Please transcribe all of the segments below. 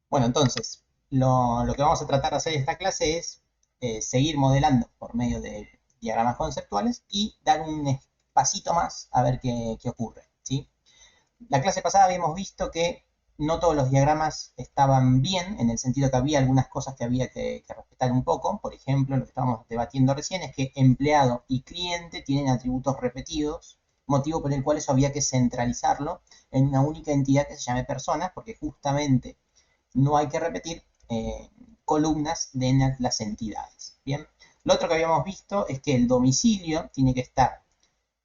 Bueno, entonces, lo que vamos a tratar de hacer en esta clase es seguir modelando por medio de diagramas conceptuales y dar un pasito más a ver qué ocurre, ¿sí? La clase pasada habíamos visto que no todos los diagramas estaban bien, en el sentido que había algunas cosas que había que respetar un poco. Por ejemplo, lo que estábamos debatiendo recién es que empleado y cliente tienen atributos repetidos, motivo por el cual eso había que centralizarlo en una única entidad que se llame personas, porque justamente no hay que repetir columnas de las entidades. Bien, lo otro que habíamos visto es que el domicilio tiene que estar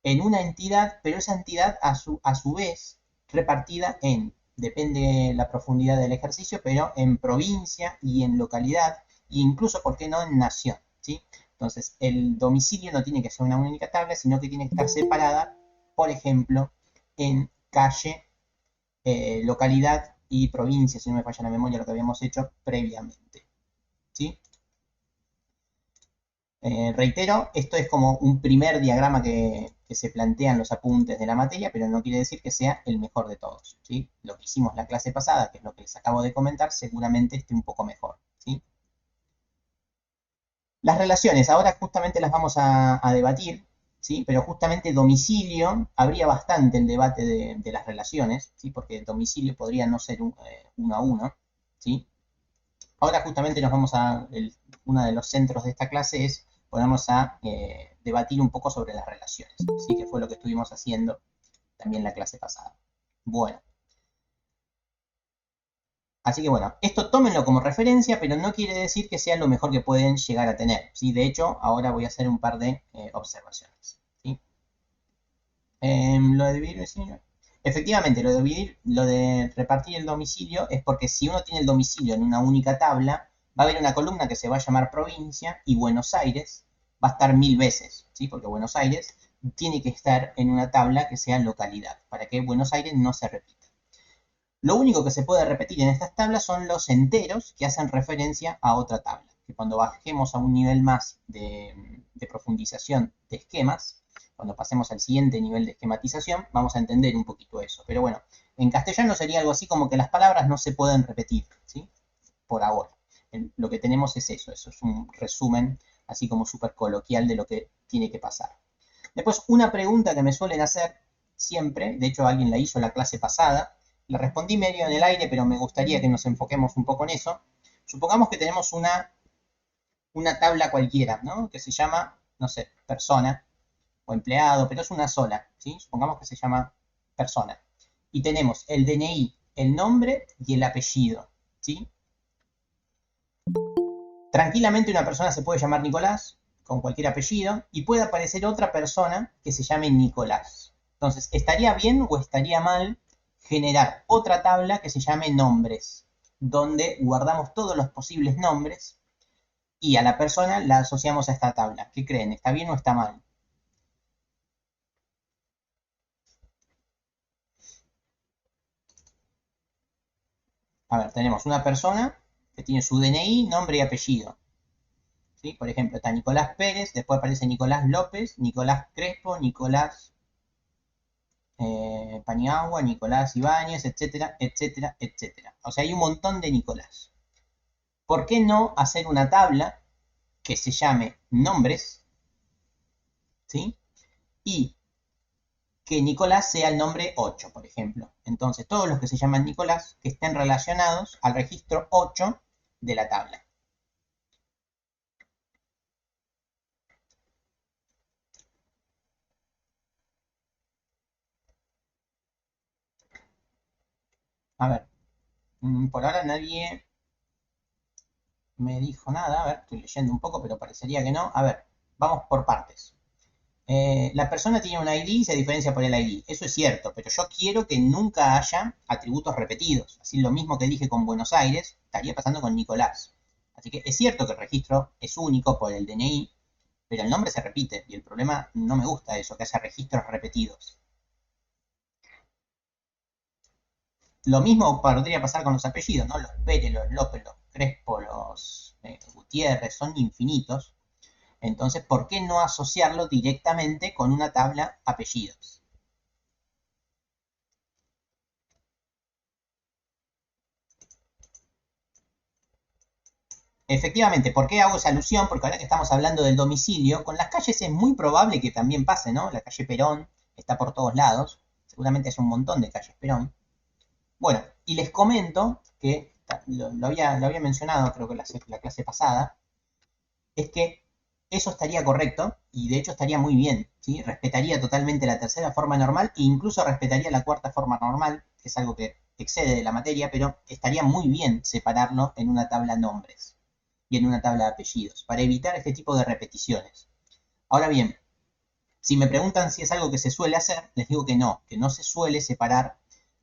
en una entidad, pero esa entidad a su vez repartida en, depende de la profundidad del ejercicio, pero en provincia y en localidad, e incluso, ¿por qué no?, en nación, ¿sí? Entonces, el domicilio no tiene que ser una única tabla, sino que tiene que estar separada, por ejemplo, en calle, localidad y provincia, si no me falla la memoria, lo que habíamos hecho previamente, ¿sí? Reitero, esto es como un primer diagrama que se plantea en los apuntes de la materia, pero no quiere decir que sea el mejor de todos, ¿sí? Lo que hicimos la clase pasada, que es lo que les acabo de comentar, seguramente esté un poco mejor, ¿sí? Las relaciones, ahora justamente las vamos a debatir, ¿sí? Pero justamente domicilio, habría bastante el debate de las relaciones, ¿sí? Porque domicilio podría no ser uno a uno, ¿sí? Ahora justamente nos vamos uno de los centros de esta clase es ponernos a debatir un poco sobre las relaciones, ¿sí? Que fue lo que estuvimos haciendo también la clase pasada. Bueno, así que bueno, esto tómenlo como referencia, pero no quiere decir que sea lo mejor que pueden llegar a tener, ¿sí? De hecho, ahora voy a hacer un par de observaciones, ¿sí? Lo de dividir, ¿sí? Efectivamente, lo de dividir, lo de repartir el domicilio es porque si uno tiene el domicilio en una única tabla, va a haber una columna que se va a llamar provincia y Buenos Aires va a estar 1000 veces, ¿sí? Porque Buenos Aires tiene que estar en una tabla que sea localidad, para que Buenos Aires no se repita. Lo único que se puede repetir en estas tablas son los enteros que hacen referencia a otra tabla, que cuando bajemos a un nivel más de profundización de esquemas, cuando pasemos al siguiente nivel de esquematización, vamos a entender un poquito eso. Pero bueno, en castellano sería algo así como que las palabras no se pueden repetir, ¿sí? Por ahora. Lo que tenemos es eso es un resumen así como súper coloquial de lo que tiene que pasar. Después, una pregunta que me suelen hacer siempre, de hecho alguien la hizo en la clase pasada, la respondí medio en el aire, pero me gustaría que nos enfoquemos un poco en eso. Supongamos que tenemos una tabla cualquiera, ¿no? Que se llama, no sé, persona o empleado, pero es una sola, ¿sí? Supongamos que se llama persona. Y tenemos el DNI, el nombre y el apellido, ¿sí? Tranquilamente una persona se puede llamar Nicolás, con cualquier apellido, y puede aparecer otra persona que se llame Nicolás. Entonces, ¿estaría bien o estaría mal generar otra tabla que se llame nombres, donde guardamos todos los posibles nombres y a la persona la asociamos a esta tabla? ¿Qué creen? ¿Está bien o está mal? A ver, tenemos una persona que tiene su DNI, nombre y apellido, ¿sí? Por ejemplo, está Nicolás Pérez, después aparece Nicolás López, Nicolás Crespo, Nicolás Paniagua, Nicolás Ibáñez, etcétera, etcétera, etcétera. O sea, hay un montón de Nicolás. ¿Por qué no hacer una tabla que se llame nombres, ¿sí? Y que Nicolás sea el nombre 8, por ejemplo. Entonces, todos los que se llaman Nicolás que estén relacionados al registro 8 de la tabla. A ver, por ahora nadie me dijo nada. A ver, estoy leyendo un poco, pero parecería que no. A ver, vamos por partes. La persona tiene un ID y se diferencia por el ID. Eso es cierto, pero yo quiero que nunca haya atributos repetidos. Así lo mismo que dije con Buenos Aires, estaría pasando con Nicolás. Así que es cierto que el registro es único por el DNI, pero el nombre se repite. Y el problema, no me gusta eso, que haya registros repetidos. Lo mismo podría pasar con los apellidos, ¿no? Los Pérez, los López, los Crespo, los Gutiérrez, son infinitos. Entonces, ¿por qué no asociarlo directamente con una tabla apellidos? Efectivamente, ¿por qué hago esa alusión? Porque ahora que estamos hablando del domicilio, con las calles es muy probable que también pase, ¿no? La calle Perón está por todos lados, seguramente es un montón de calles Perón. Bueno, y les comento que lo había mencionado, creo que la clase pasada, es que eso estaría correcto y de hecho estaría muy bien, ¿sí? Respetaría totalmente la tercera forma normal e incluso respetaría la cuarta forma normal, que es algo que excede de la materia, pero estaría muy bien separarlo en una tabla nombres y en una tabla de apellidos, para evitar este tipo de repeticiones. Ahora bien, si me preguntan si es algo que se suele hacer, les digo que no se suele separar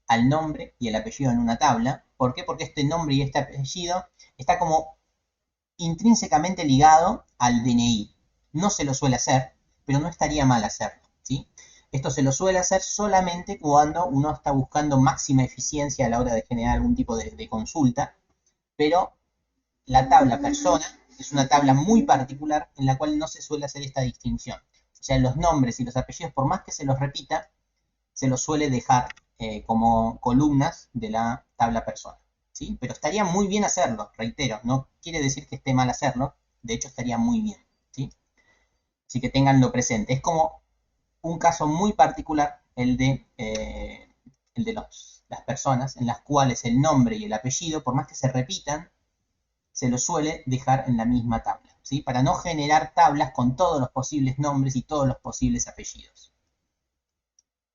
al nombre y el apellido en una tabla. ¿Por qué? Porque este nombre y este apellido está como intrínsecamente ligado al DNI. No se lo suele hacer, pero no estaría mal hacerlo, ¿sí? Esto se lo suele hacer solamente cuando uno está buscando máxima eficiencia a la hora de generar algún tipo de consulta, pero la tabla persona es una tabla muy particular en la cual no se suele hacer esta distinción. O sea, los nombres y los apellidos, por más que se los repita, se los suele dejar como columnas de la tabla persona. ¿Sí? Pero estaría muy bien hacerlo, reitero, no quiere decir que esté mal hacerlo, de hecho estaría muy bien, ¿sí? Así que tenganlo presente. Es como un caso muy particular el de las personas en las cuales el nombre y el apellido, por más que se repitan, se lo suele dejar en la misma tabla, ¿sí? Para no generar tablas con todos los posibles nombres y todos los posibles apellidos,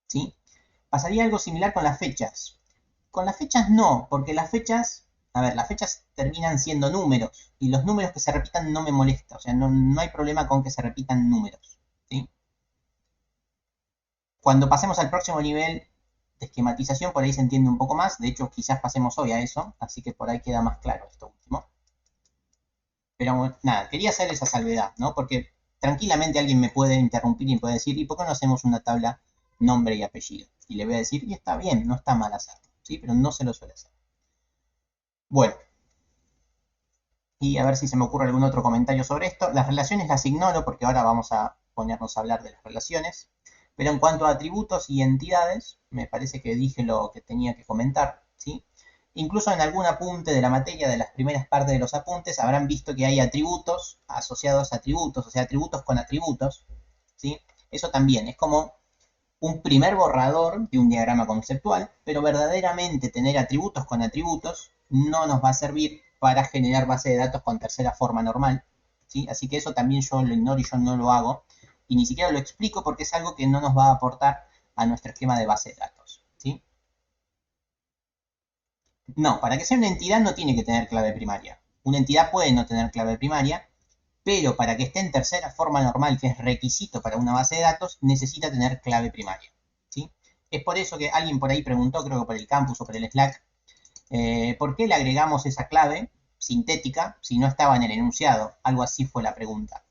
¿sí? Pasaría algo similar con las fechas. Con las fechas no, porque las fechas, a ver, las fechas terminan siendo números y los números que se repitan no me molesta, o sea, no hay problema con que se repitan números, ¿sí? Cuando pasemos al próximo nivel de esquematización, por ahí se entiende un poco más, de hecho quizás pasemos hoy a eso, así que por ahí queda más claro esto último. Pero nada, quería hacer esa salvedad, ¿no? Porque tranquilamente alguien me puede interrumpir y puede decir, ¿y por qué no hacemos una tabla nombre y apellido? Y le voy a decir, y está bien, no está mal hacerlo, ¿sí? Pero no se lo suele hacer. Bueno, y a ver si se me ocurre algún otro comentario sobre esto. Las relaciones las ignoro porque ahora vamos a ponernos a hablar de las relaciones. Pero en cuanto a atributos y entidades, me parece que dije lo que tenía que comentar, ¿sí? Incluso en algún apunte de la materia, de las primeras partes de los apuntes, habrán visto que hay atributos asociados a atributos, o sea, atributos con atributos, ¿sí? Eso también es como un primer borrador de un diagrama conceptual, pero verdaderamente tener atributos con atributos no nos va a servir para generar base de datos con tercera forma normal, ¿sí? Así que eso también yo lo ignoro y yo no lo hago, y ni siquiera lo explico porque es algo que no nos va a aportar a nuestro esquema de base de datos, ¿sí? No, para que sea una entidad no tiene que tener clave primaria. Una entidad puede no tener clave primaria, pero para que esté en tercera forma normal, que es requisito para una base de datos, necesita tener clave primaria, ¿sí? Es por eso que alguien por ahí preguntó, creo que por el campus o por el Slack, ¿por qué le agregamos esa clave sintética si no estaba en el enunciado? Algo así fue la pregunta.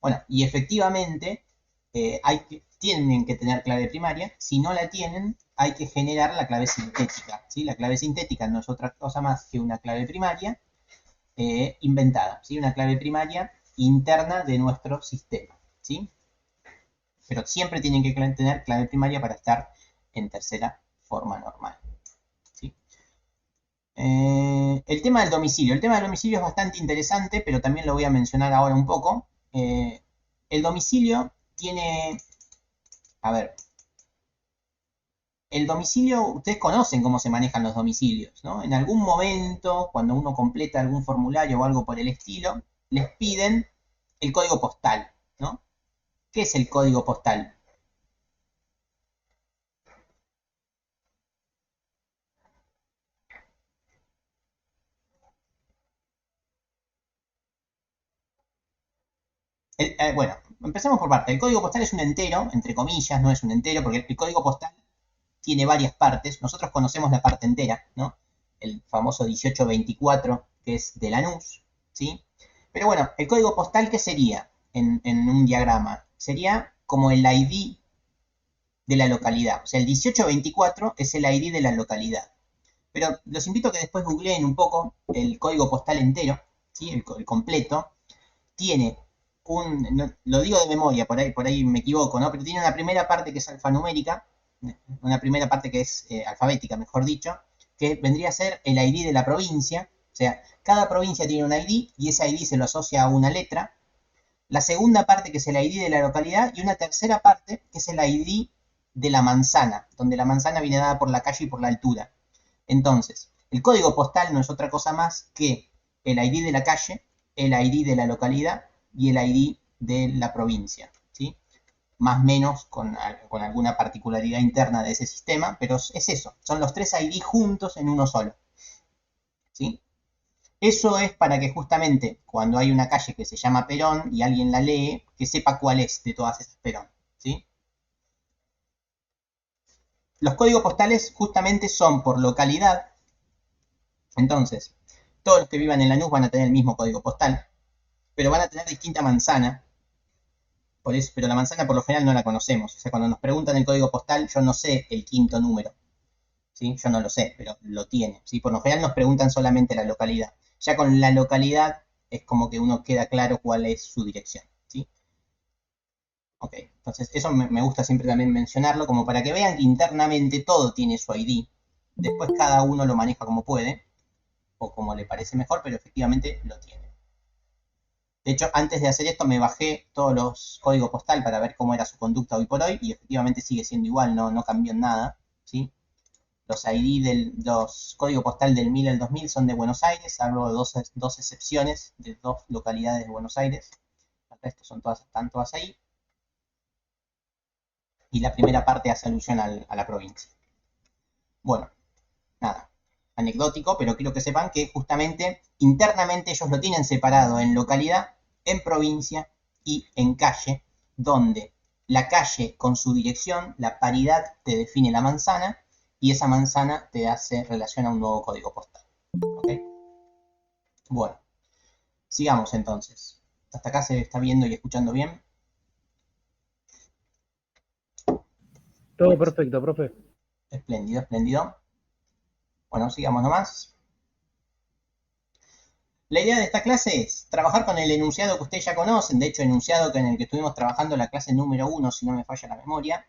Bueno, y efectivamente tienen que tener clave primaria. Si no la tienen, hay que generar la clave sintética, ¿sí? La clave sintética no es otra cosa más que una clave primaria inventada, ¿sí? Una clave primaria interna de nuestro sistema, ¿sí? Pero siempre tienen que tener clave primaria para estar en tercera forma normal, ¿sí? El tema del domicilio es bastante interesante, pero también lo voy a mencionar ahora un poco. El domicilio tiene, a ver, el domicilio, ustedes conocen cómo se manejan los domicilios, ¿no? En algún momento, cuando uno completa algún formulario o algo por el estilo, les piden el código postal, ¿no? ¿Qué es el código postal? Bueno, empecemos por parte. El código postal es un entero, entre comillas, no es un entero, porque el código postal tiene varias partes. Nosotros conocemos la parte entera, ¿no? El famoso 1824, que es de Lanús, ¿sí? Pero bueno, el código postal, ¿qué sería en un diagrama? Sería como el ID de la localidad. O sea, el 1824 es el ID de la localidad. Pero los invito a que después googleen un poco el código postal entero, ¿sí? El completo. Tiene no, lo digo de memoria, por ahí me equivoco, ¿no? Pero tiene una primera parte que es alfanumérica, una primera parte que es alfabética, mejor dicho, que vendría a ser el ID de la provincia, sea, cada provincia tiene un ID y ese ID se lo asocia a una letra. La segunda parte, que es el ID de la localidad, y una tercera parte, que es el ID de la manzana, donde la manzana viene dada por la calle y por la altura. Entonces, el código postal no es otra cosa más que el ID de la calle, el ID de la localidad y el ID de la provincia, ¿sí? Más o menos con alguna particularidad interna de ese sistema, pero es eso, son los tres ID juntos en uno solo, ¿sí? Eso es para que justamente cuando hay una calle que se llama Perón y alguien la lee, que sepa cuál es de todas esas Perón, ¿sí? Los códigos postales justamente son por localidad. Entonces, todos los que vivan en Lanús van a tener el mismo código postal, pero van a tener distinta manzana. Por eso, pero la manzana por lo general no la conocemos. O sea, cuando nos preguntan el código postal, yo no sé el quinto número, ¿sí? Yo no lo sé, pero lo tiene, ¿sí? Por lo general nos preguntan solamente la localidad. Ya con la localidad es como que uno queda claro cuál es su dirección, ¿sí? Ok, entonces eso me gusta siempre también mencionarlo, como para que vean que internamente todo tiene su ID. Después cada uno lo maneja como puede, o como le parece mejor, pero efectivamente lo tiene. De hecho, antes de hacer esto me bajé todos los códigos postal para ver cómo era su conducta hoy por hoy, y efectivamente sigue siendo igual, no cambió en nada, ¿sí? Los ID los códigos postal del 1000 al 2000 son de Buenos Aires, salvo de dos excepciones de dos localidades de Buenos Aires. El resto están todas ahí. Y la primera parte hace alusión a la provincia. Bueno, nada, anecdótico, pero quiero que sepan que justamente internamente ellos lo tienen separado en localidad, en provincia y en calle, donde la calle con su dirección, la paridad te define la manzana y esa manzana te hace relación a un nuevo código postal. ¿Ok? Bueno, sigamos entonces. Hasta acá se está viendo y escuchando bien. Todo Bueno, perfecto, profe. espléndido, espléndido. Bueno, sigamos nomás. La idea de esta clase es trabajar con el enunciado que ustedes ya conocen, de hecho enunciado en el que estuvimos trabajando la clase número 1, si no me falla la memoria,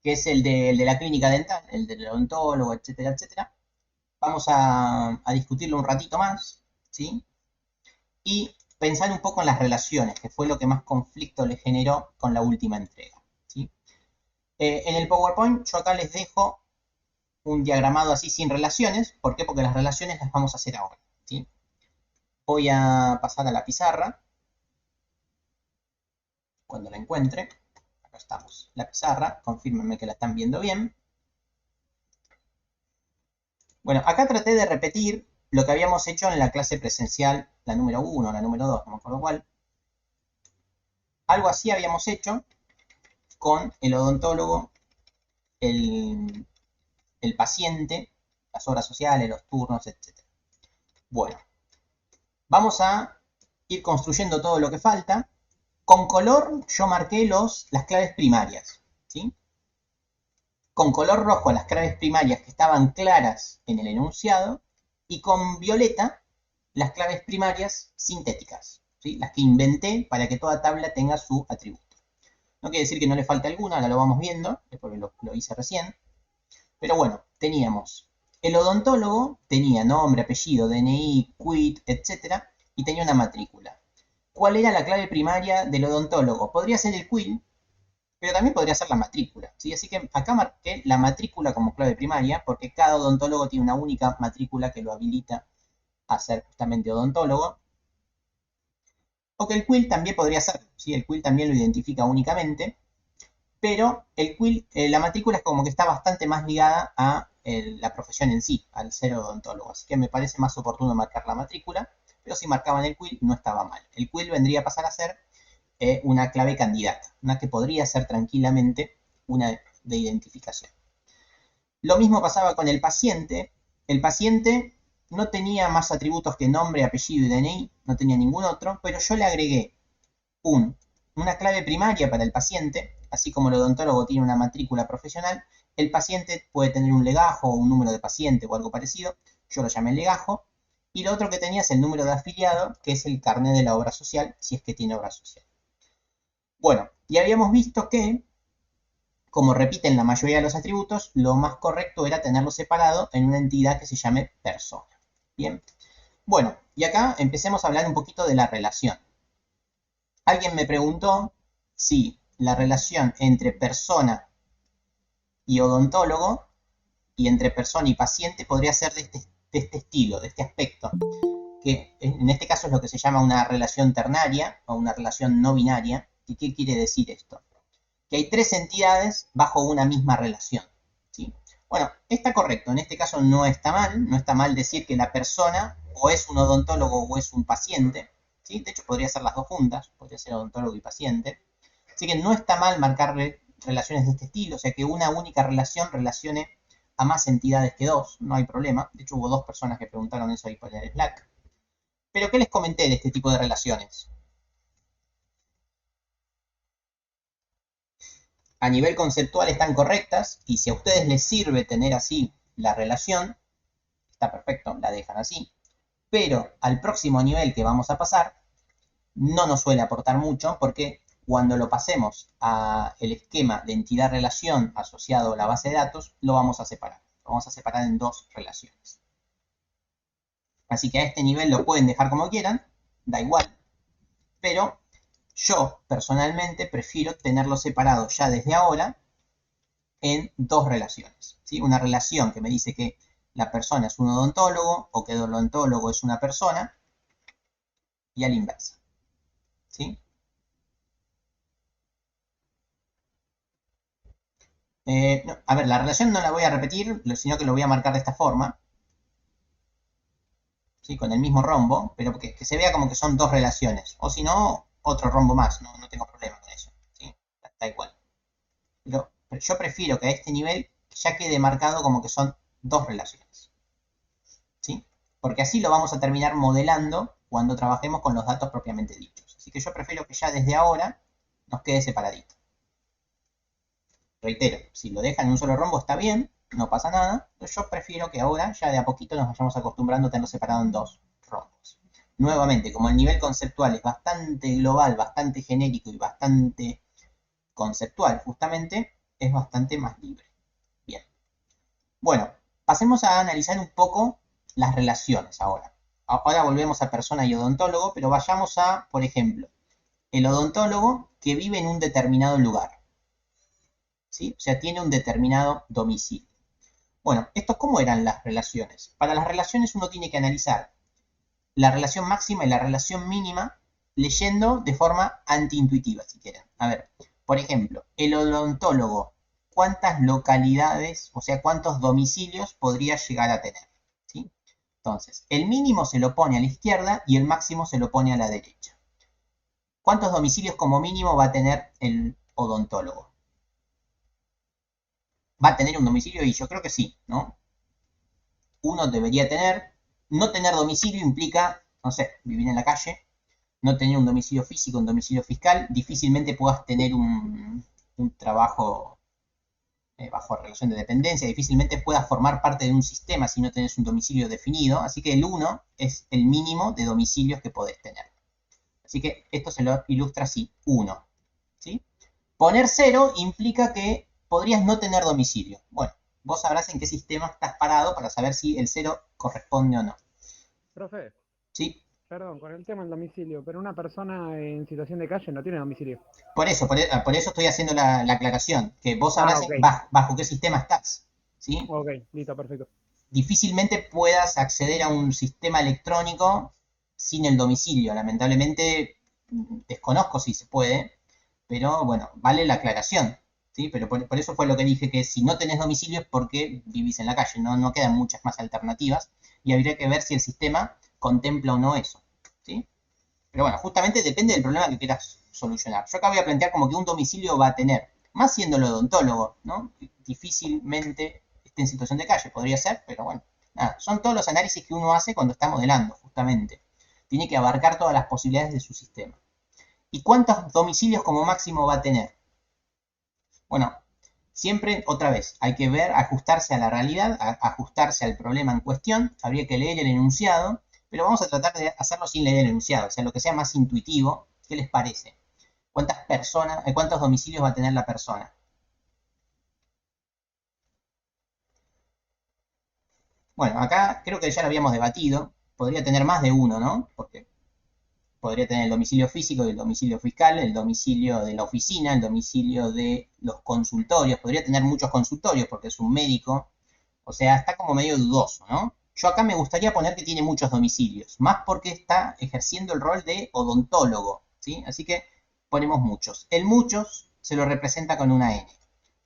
que es el de la clínica dental, el del odontólogo, etcétera, etcétera. Vamos a discutirlo un ratito más, ¿sí? Y pensar un poco en las relaciones, que fue lo que más conflicto le generó con la última entrega, ¿sí? En el PowerPoint yo acá les dejo un diagramado así sin relaciones. ¿Por qué? Porque las relaciones las vamos a hacer ahora, ¿sí? Voy a pasar a la pizarra cuando la encuentre. Acá estamos, la pizarra, confírmenme que la están viendo bien. Bueno, acá traté de repetir lo que habíamos hecho en la clase presencial, la número 1, la número 2, no me acuerdo cuál. Algo así habíamos hecho con el odontólogo, el, el paciente, las obras sociales, los turnos, etc. Bueno, vamos a ir construyendo todo lo que falta. Con color yo marqué las claves primarias, ¿sí? Con color rojo las claves primarias que estaban claras en el enunciado y con violeta las claves primarias sintéticas, ¿sí? Las que inventé para que toda tabla tenga su atributo. No quiere decir que no le falte alguna, ahora lo vamos viendo, es porque lo hice recién. Pero bueno, teníamos el odontólogo, tenía nombre, apellido, DNI, quit, etc. Y tenía una matrícula. ¿Cuál era la clave primaria del odontólogo? Podría ser el quit, pero también podría ser la matrícula, ¿sí? Así que acá marqué la matrícula como clave primaria, porque cada odontólogo tiene una única matrícula que lo habilita a ser justamente odontólogo. O que el quill también podría ser, ¿sí? El quill también lo identifica únicamente, pero el quill, la matrícula es como que está bastante más ligada a la profesión en sí, al ser odontólogo. Así que me parece más oportuno marcar la matrícula, pero si marcaban el quill no estaba mal. El quill vendría a pasar a ser una clave candidata, una que podría ser tranquilamente una de identificación. Lo mismo pasaba con el paciente. El paciente no tenía más atributos que nombre, apellido y DNI, no tenía ningún otro, pero yo le agregué una clave primaria para el paciente, así como el odontólogo tiene una matrícula profesional, el paciente puede tener un legajo o un número de paciente o algo parecido, yo lo llamé legajo, y lo otro que tenía es el número de afiliado, que es el carnet de la obra social, si es que tiene obra social. Bueno, y habíamos visto que, como repiten la mayoría de los atributos, lo más correcto era tenerlo separado en una entidad que se llame persona. Bien, Bueno, y acá empecemos a hablar un poquito de la relación. Alguien me preguntó si la relación entre persona y odontólogo y entre persona y paciente podría ser de este estilo, de este aspecto, que en este caso es lo que se llama una relación ternaria o una relación no binaria. ¿Y qué quiere decir esto? Que hay tres entidades bajo una misma relación, ¿sí? Bueno, está correcto, en este caso no está mal decir que la persona o es un odontólogo o es un paciente, ¿sí? De hecho podría ser las dos juntas, podría ser odontólogo y paciente, así que no está mal marcarle relaciones de este estilo, o sea que una única relación relacione a más entidades que dos, no hay problema. De hecho hubo dos personas que preguntaron eso ahí por el Slack. Pero ¿qué les comenté de este tipo de relaciones? A nivel conceptual están correctas y si a ustedes les sirve tener así la relación, está perfecto, la dejan así. Pero al próximo nivel que vamos a pasar, no nos suele aportar mucho porque cuando lo pasemos a el esquema de entidad-relación asociado a la base de datos, lo vamos a separar. Lo vamos a separar en dos relaciones. Así que a este nivel lo pueden dejar como quieran, da igual. Pero yo personalmente prefiero tenerlo separado ya desde ahora en dos relaciones, ¿sí? Una relación que me dice que la persona es un odontólogo o que el odontólogo es una persona y a la inversa, ¿sí? No, a ver, la relación no la voy a repetir, sino que lo voy a marcar de esta forma, ¿sí? Con el mismo rombo, pero que se vea como que son dos relaciones. O si no, otro rombo más, no tengo problema con eso, ¿sí? Da igual. Pero yo prefiero que a este nivel ya quede marcado como que son dos relaciones, ¿sí? Porque así lo vamos a terminar modelando cuando trabajemos con los datos propiamente dichos. Así que yo prefiero que ya desde ahora nos quede separadito. Reitero, si lo dejan en un solo rombo está bien, no pasa nada, pero yo prefiero que ahora ya de a poquito nos vayamos acostumbrando a tenerlo separado en dos rombos. Nuevamente, como el nivel conceptual es bastante global, bastante genérico y bastante conceptual, justamente, es bastante más libre. Bien. Bueno, pasemos a analizar un poco las relaciones ahora. Ahora volvemos a persona y odontólogo, pero vayamos a, por ejemplo, el odontólogo que vive en un determinado lugar, ¿sí? O sea, tiene un determinado domicilio. Bueno, ¿esto cómo eran las relaciones? Para las relaciones uno tiene que analizar la relación máxima y la relación mínima leyendo de forma antiintuitiva, si quieren. A ver, por ejemplo, el odontólogo, ¿cuántas localidades, o sea, cuántos domicilios podría llegar a tener? ¿Sí? Entonces, el mínimo se lo pone a la izquierda y el máximo se lo pone a la derecha. ¿Cuántos domicilios como mínimo va a tener el odontólogo? ¿Va a tener un domicilio? Y yo creo que sí, ¿no? Uno debería tener. No tener domicilio implica, no sé, vivir en la calle, no tener un domicilio físico, un domicilio fiscal, difícilmente puedas tener un trabajo bajo relación de dependencia, difícilmente puedas formar parte de un sistema si no tenés un domicilio definido, así que el 1 es el mínimo de domicilios que podés tener. Así que esto se lo ilustra así, 1. ¿Sí? Poner 0 implica que podrías no tener domicilio. Bueno, vos sabrás en qué sistema estás parado para saber si el 0 corresponde o no. Profe, ¿Sí? perdón, con el tema del domicilio, pero una persona en situación de calle no tiene domicilio. Por eso estoy haciendo la aclaración, que vos Ah, sabrás ok, bajo qué sistema estás. ¿Sí? ok, listo, perfecto. Difícilmente puedas acceder a un sistema electrónico sin el domicilio. Lamentablemente desconozco si se puede, pero bueno, vale la aclaración. ¿Sí? Pero por eso fue lo que dije, que si no tenés domicilio es porque vivís en la calle, no quedan muchas más alternativas y habría que ver si el sistema contempla o no eso. ¿Sí? Pero bueno, justamente depende del problema que quieras solucionar. Yo acá voy a plantear como que un domicilio va a tener, más siendo el odontólogo, ¿no? Difícilmente esté en situación de calle, podría ser, pero bueno, nada, son todos los análisis que uno hace cuando está modelando, justamente. Tiene que abarcar todas las posibilidades de su sistema. ¿Y cuántos domicilios como máximo va a tener? Bueno, siempre, otra vez, hay que ver, ajustarse a la realidad, ajustarse al problema en cuestión. Habría que leer el enunciado, pero vamos a tratar de hacerlo sin leer el enunciado, o sea, lo que sea más intuitivo. ¿Qué les parece? ¿Cuántas personas, cuántos domicilios va a tener la persona? Bueno, acá creo que ya lo habíamos debatido. podría tener más de uno, ¿no? Porque podría tener el domicilio físico y el domicilio fiscal, el domicilio de la oficina, el domicilio de los consultorios. Podría tener muchos consultorios porque es un médico. O sea, está como medio dudoso, ¿no? Yo acá me gustaría poner que tiene muchos domicilios, más porque está ejerciendo el rol de odontólogo, ¿sí? Así que ponemos muchos. El muchos se lo representa con una N.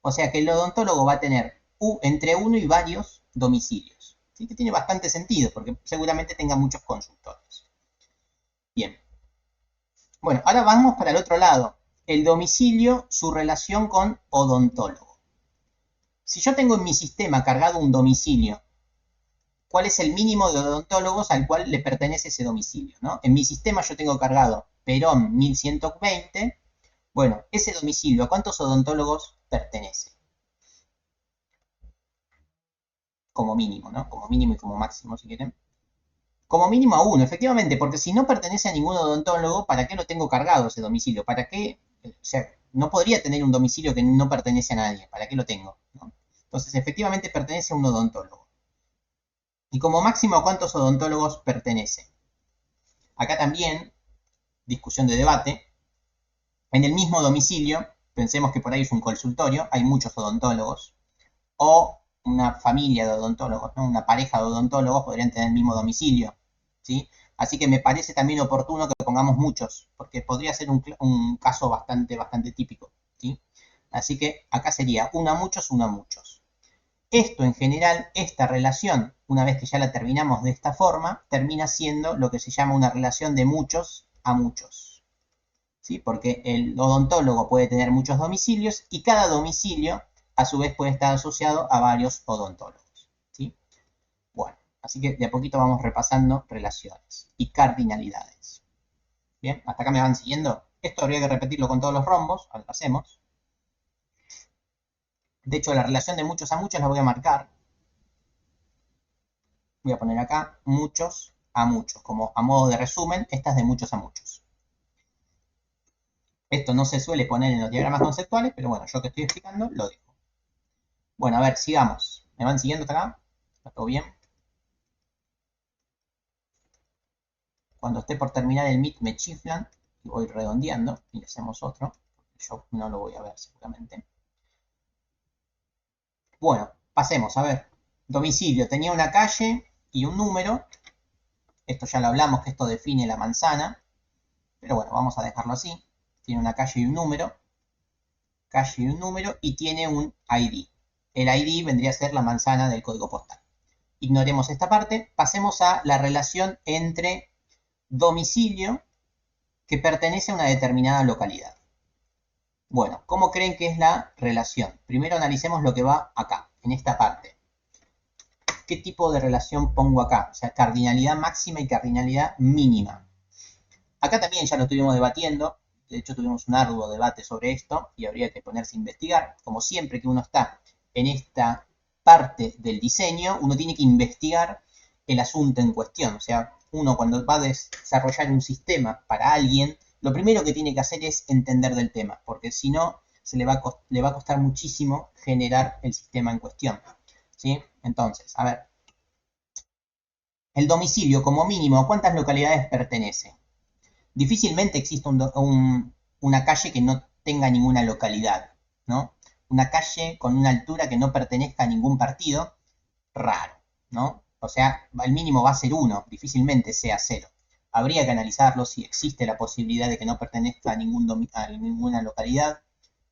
O sea que el odontólogo va a tener entre uno y varios domicilios. ¿Sí? Que tiene bastante sentido porque seguramente tenga muchos consultorios. Bien. Bueno, ahora vamos para el otro lado. El domicilio, su relación con odontólogo. Si yo tengo en mi sistema cargado un domicilio, ¿cuál es el mínimo de odontólogos al cual le pertenece ese domicilio? ¿No? En mi sistema yo tengo cargado Perón 1120. Bueno, ese domicilio, ¿a cuántos odontólogos pertenece? Como mínimo, ¿no? Como mínimo y como máximo, si quieren. Como mínimo a uno, efectivamente, porque si no pertenece a ningún odontólogo, ¿para qué lo tengo cargado ese domicilio? ¿Para qué? O sea, no podría tener un domicilio que no pertenece a nadie. ¿Para qué lo tengo? ¿No? Entonces, efectivamente pertenece a un odontólogo. Y como máximo, ¿a cuántos odontólogos pertenece? Acá también, discusión de debate. En el mismo domicilio, pensemos que por ahí es un consultorio, hay muchos odontólogos. O una familia de odontólogos, ¿no? Una pareja de odontólogos podrían tener el mismo domicilio, ¿sí? Así que me parece también oportuno que pongamos muchos, porque podría ser un caso bastante típico, ¿sí? Así que acá sería uno a muchos, uno a muchos. Esto en general, esta relación, una vez que ya la terminamos de esta forma, termina siendo lo que se llama una relación de muchos a muchos, ¿sí? Porque el odontólogo puede tener muchos domicilios y cada domicilio a su vez puede estar asociado a varios odontólogos, ¿sí? Bueno, así que de a poquito vamos repasando relaciones y cardinalidades. Bien, hasta acá me van siguiendo. Esto habría que repetirlo con todos los rombos, ahora lo hacemos. De hecho, la relación de muchos a muchos la voy a marcar. Voy a poner acá muchos a muchos, como a modo de resumen, esta es de muchos a muchos. Esto no se suele poner en los diagramas conceptuales, pero bueno, yo que estoy explicando, lo dejo. Bueno, a ver, sigamos. ¿Me van siguiendo hasta acá? ¿Está todo bien? Cuando esté por terminar el Meet me chiflan y voy redondeando y le hacemos otro. Yo no lo voy a ver seguramente. Bueno, pasemos, a ver. Domicilio, tenía una calle y un número. Esto ya lo hablamos, que esto define la manzana. Pero bueno, vamos a dejarlo así. Tiene una calle y un número. Calle y un número y tiene un ID. El ID vendría a ser la manzana del código postal. Ignoremos esta parte. Pasemos a la relación entre domicilio que pertenece a una determinada localidad. Bueno, ¿cómo creen que es la relación? Primero analicemos lo que va acá, en esta parte. ¿Qué tipo de relación pongo acá? O sea, cardinalidad máxima y cardinalidad mínima. Acá también ya lo estuvimos debatiendo. De hecho, tuvimos un arduo debate sobre esto y habría que ponerse a investigar. Como siempre que uno está en esta parte del diseño, uno tiene que investigar el asunto en cuestión. O sea, uno cuando va a desarrollar un sistema para alguien, lo primero que tiene que hacer es entender del tema, porque si no, le va a costar muchísimo generar el sistema en cuestión, ¿sí? Entonces, a ver, el domicilio como mínimo, ¿a cuántas localidades pertenece? Difícilmente existe una calle que no tenga ninguna localidad, ¿no? Una calle con una altura que no pertenezca a ningún partido, raro, ¿no? O sea, el mínimo va a ser 1, difícilmente sea 0. Habría que analizarlo si existe la posibilidad de que no pertenezca a ninguna localidad.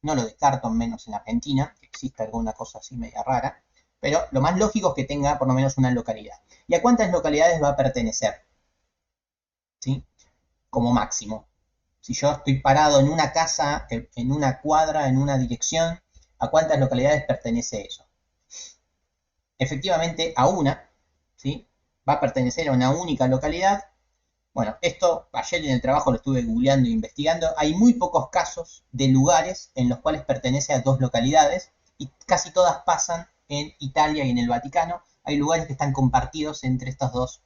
No lo descarto, menos en Argentina, que existe alguna cosa así media rara. Pero lo más lógico es que tenga por lo menos una localidad. ¿Y a cuántas localidades va a pertenecer? ¿Sí? Como máximo. Si yo estoy parado en una casa, en una cuadra, en una dirección, ¿a cuántas localidades pertenece eso? Efectivamente a una, ¿sí? Va a pertenecer a una única localidad. Bueno, esto ayer en el trabajo lo estuve googleando e investigando. Hay muy pocos casos de lugares en los cuales pertenece a dos localidades y casi todas pasan en Italia y en el Vaticano. Hay lugares que están compartidos entre estos dos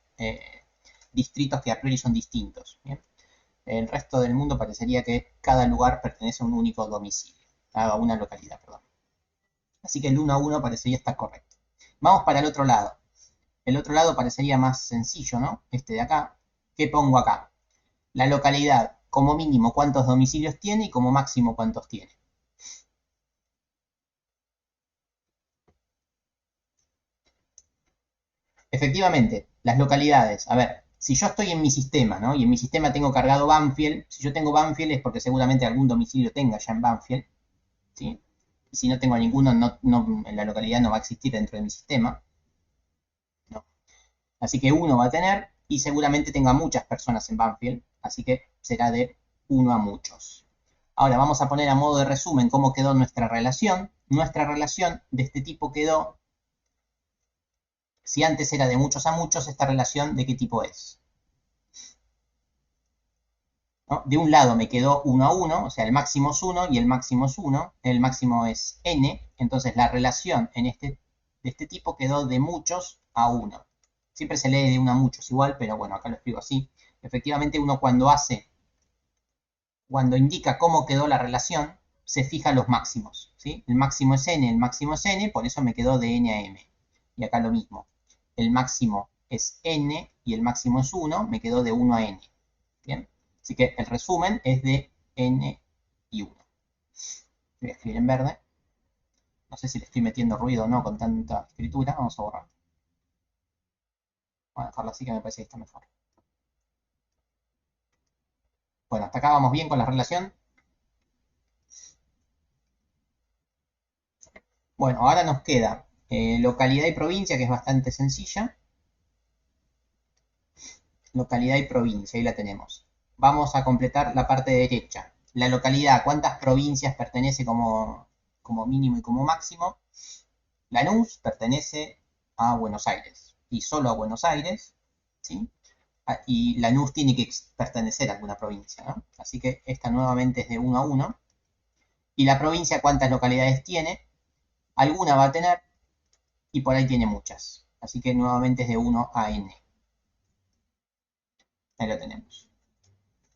distritos que a priori son distintos. ¿Bien? El resto del mundo parecería que cada lugar pertenece a un único domicilio, a una localidad, perdón. Así que el 1 a 1 parecería estar correcto. Vamos para el otro lado. El otro lado parecería más sencillo, ¿no? Este de acá. ¿Qué pongo acá? La localidad, como mínimo, cuántos domicilios tiene y como máximo, cuántos tiene. Efectivamente, las localidades. A ver, si yo estoy en mi sistema, ¿no? Y en mi sistema tengo cargado Banfield. Si yo tengo Banfield es porque seguramente algún domicilio tenga ya en Banfield, ¿sí? Y si no tengo ninguno, en la localidad no va a existir dentro de mi sistema, ¿no? Así que uno va a tener y seguramente tenga muchas personas en Banfield, así que será de uno a muchos. Ahora vamos a poner a modo de resumen cómo quedó nuestra relación. Nuestra relación de este tipo quedó, si antes era de muchos a muchos, esta relación de qué tipo es. ¿No? De un lado me quedó 1 a 1, o sea, el máximo es 1 y el máximo es 1, el máximo es n, entonces la relación de este tipo quedó de muchos a 1. Siempre se lee de 1 a muchos igual, pero bueno, acá lo escribo así. Efectivamente, uno cuando indica cómo quedó la relación, se fija los máximos, ¿sí? El máximo es n, el máximo es n, por eso me quedó de n a m. Y acá lo mismo. El máximo es n y el máximo es 1, me quedó de 1 a n. ¿Bien? Así que el resumen es de n y 1. Voy a escribir en verde. No sé si le estoy metiendo ruido o no con tanta escritura. Vamos a borrar. Voy a dejarlo así que me parece que está mejor. Bueno, hasta acá vamos bien con la relación. Bueno, ahora nos queda localidad y provincia, que es bastante sencilla. Localidad y provincia, ahí la tenemos. Vamos a completar la parte derecha. La localidad, ¿cuántas provincias pertenece como mínimo y como máximo? Lanús pertenece a Buenos Aires y solo a Buenos Aires, ¿sí? Y Lanús tiene que pertenecer a alguna provincia, ¿no? Así que esta nuevamente es de 1 a 1. Y la provincia, ¿cuántas localidades tiene? Alguna va a tener y por ahí tiene muchas. Así que nuevamente es de 1 a n. Ahí lo tenemos.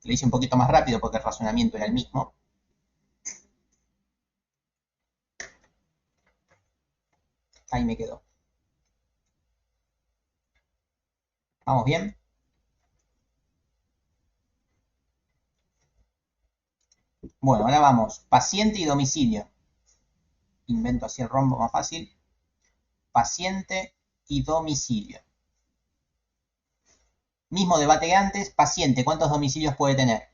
Lo hice un poquito más rápido porque el razonamiento era el mismo. Ahí me quedó. ¿Vamos bien? Bueno, ahora vamos. Paciente y domicilio. Invento así el rombo más fácil. Paciente y domicilio. Mismo debate que antes. Paciente, ¿cuántos domicilios puede tener?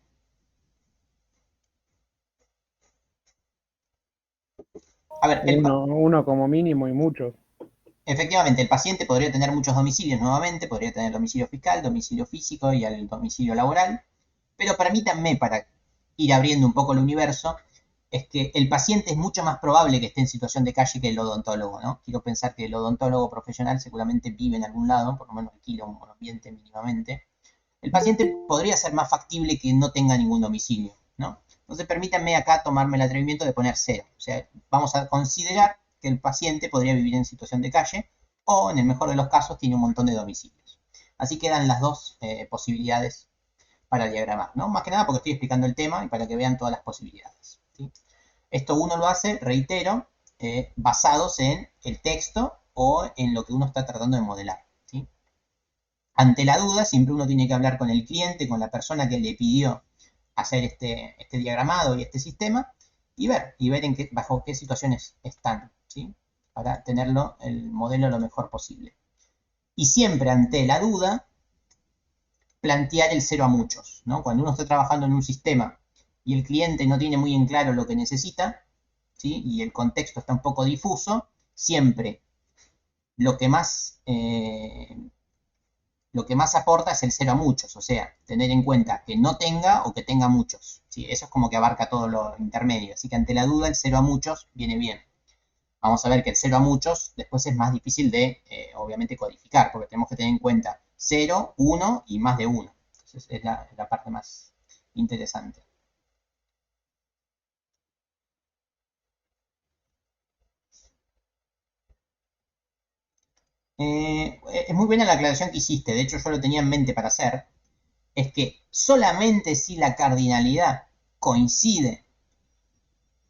A ver, Uno como mínimo y muchos. efectivamente, el paciente podría tener muchos domicilios nuevamente, podría tener domicilio fiscal, domicilio físico y el domicilio laboral, pero permítanme, para ir abriendo un poco el universo, es que el paciente es mucho más probable que esté en situación de calle que el odontólogo, ¿no? Quiero pensar que el odontólogo profesional seguramente vive en algún lado, por lo menos alquila un ambiente mínimamente. El paciente podría ser más factible que no tenga ningún domicilio, ¿no? Entonces permítanme acá tomarme el atrevimiento de poner 0. O sea, vamos a considerar que el paciente podría vivir en situación de calle o, en el mejor de los casos, tiene un montón de domicilios. Así quedan las dos posibilidades para diagramar, ¿no? Más que nada porque estoy explicando el tema y para que vean todas las posibilidades, ¿sí? Esto uno lo hace, reitero, basados en el texto o en lo que uno está tratando de modelar, ¿sí? Ante la duda, siempre uno tiene que hablar con el cliente, con la persona que le pidió hacer este diagramado y este sistema y ver bajo qué situaciones están, ¿sí? Para tenerlo, el modelo lo mejor posible. Y siempre ante la duda, plantear el 0 a muchos, ¿no? Cuando uno está trabajando en un sistema y el cliente no tiene muy en claro lo que necesita, ¿sí? Y el contexto está un poco difuso, siempre lo que más aporta es el 0 a muchos, o sea, tener en cuenta que no tenga o que tenga muchos, ¿sí? Eso es como que abarca todo lo intermedio, así que ante la duda el 0 a muchos viene bien. Vamos a ver que el 0 a muchos después es más difícil de, obviamente, codificar, porque tenemos que tener en cuenta 0, 1 y más de 1. Entonces es la parte más interesante. Es muy buena la aclaración que hiciste, de hecho yo lo tenía en mente para hacer, es que solamente si la cardinalidad coincide,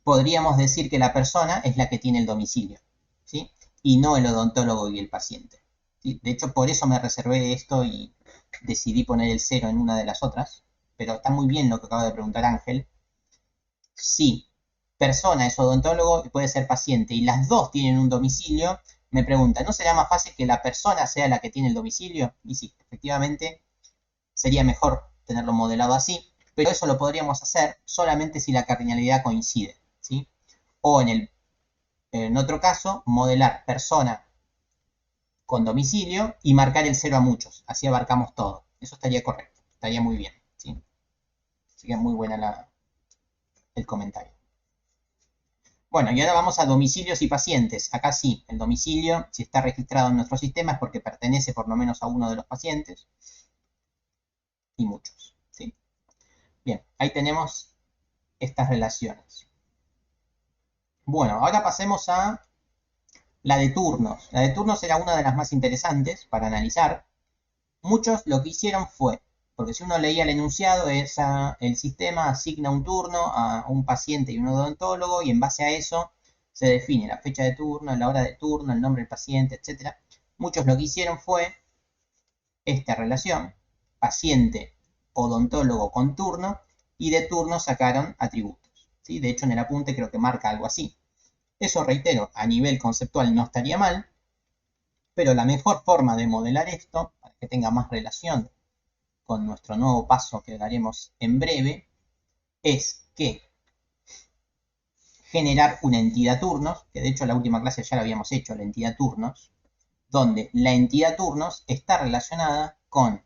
podríamos decir que la persona es la que tiene el domicilio, ¿sí? Y no el odontólogo y el paciente. ¿sí? De hecho, por eso me reservé esto y decidí poner el 0 en una de las otras. Pero está muy bien lo que acaba de preguntar Ángel. Si persona es odontólogo y puede ser paciente y las dos tienen un domicilio, me pregunta, ¿no será más fácil que la persona sea la que tiene el domicilio? Y sí, efectivamente sería mejor tenerlo modelado así, pero eso lo podríamos hacer solamente si la cardinalidad coincide, ¿sí? O en otro caso, modelar persona con domicilio y marcar el 0 a muchos, así abarcamos todo. Eso estaría correcto, estaría muy bien, ¿sí? Así que es muy buena el comentario. Bueno, y ahora vamos a domicilios y pacientes. Acá sí, el domicilio, si está registrado en nuestro sistema, es porque pertenece por lo menos a uno de los pacientes y muchos, ¿sí? Bien, ahí tenemos estas relaciones. Bueno, ahora pasemos a la de turnos. La de turnos era una de las más interesantes para analizar. Muchos lo que hicieron fue, porque si uno leía el enunciado, el sistema asigna un turno a un paciente y un odontólogo y en base a eso se define la fecha de turno, la hora de turno, el nombre del paciente, etc. Muchos lo que hicieron fue esta relación, paciente, odontólogo con turno, y de turno sacaron atributos, ¿sí? De hecho, en el apunte creo que marca algo así. Eso, reitero, a nivel conceptual no estaría mal, pero la mejor forma de modelar esto, para que tenga más relación con nuestro nuevo paso que daremos en breve, es que generar una entidad turnos, que de hecho en la última clase ya lo habíamos hecho, la entidad turnos, donde la entidad turnos está relacionada con